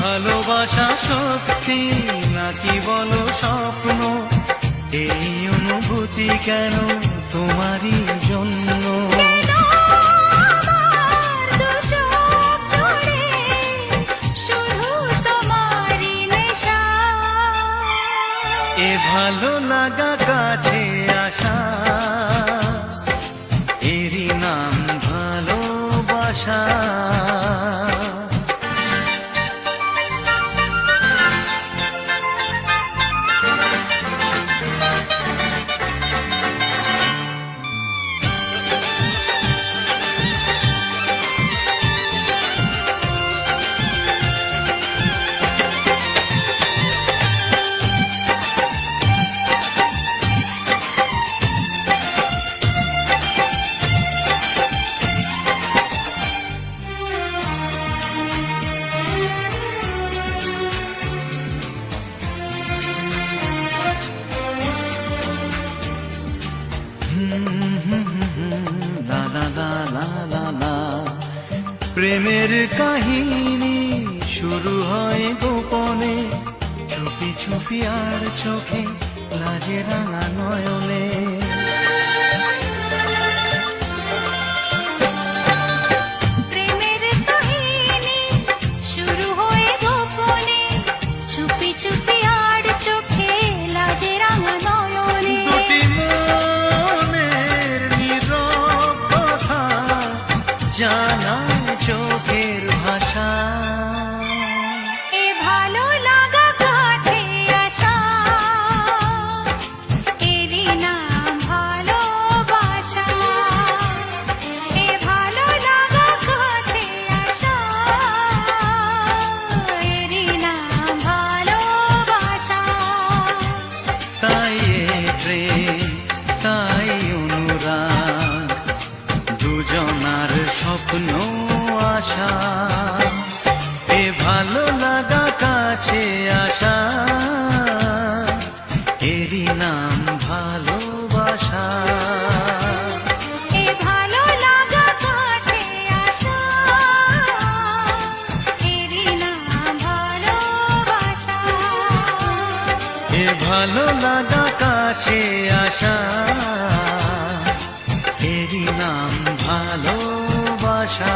ভালোবাসা সত্যি নাকি বলো স্বপ্ন, এই অনুভূতি কেন তোমারই জন্য? এ ভালো লাগা কাছে আসা, এরই নাম ভালোবাসা। লা লা লা লা লা লা। প্রেমের কাহিনী শুরু হয় গোপনে, চুপি চুপি আর চোখে লাজে রাঙা নয়নে। প্রেমের কাহিনী শুরু হয় গোপনে, চুপি চুপি আর চোখে লাজে রাঙা নয়নে। দুটি মনের নীরব কথা জানায় চোখের ভাষা। এ ভালো লাগা কাছে আসা, এরই নাম ভালোবাসা। এ ভালো লাগা কাছে আসা, এরই নাম ভালোবাসা। তাই এ প্রেম, তাই অনুরাগ, দুজনার স্বপ্ন আশা। এ ভালো লাগা কাছে আসা, এরই নাম ভালোবাসা। এ ভালো লাগা কাছে আসা, এরই নাম ভালোবাসা। এ ভালো লাগা কাছে আসা, এরই নাম ভালোবাসা।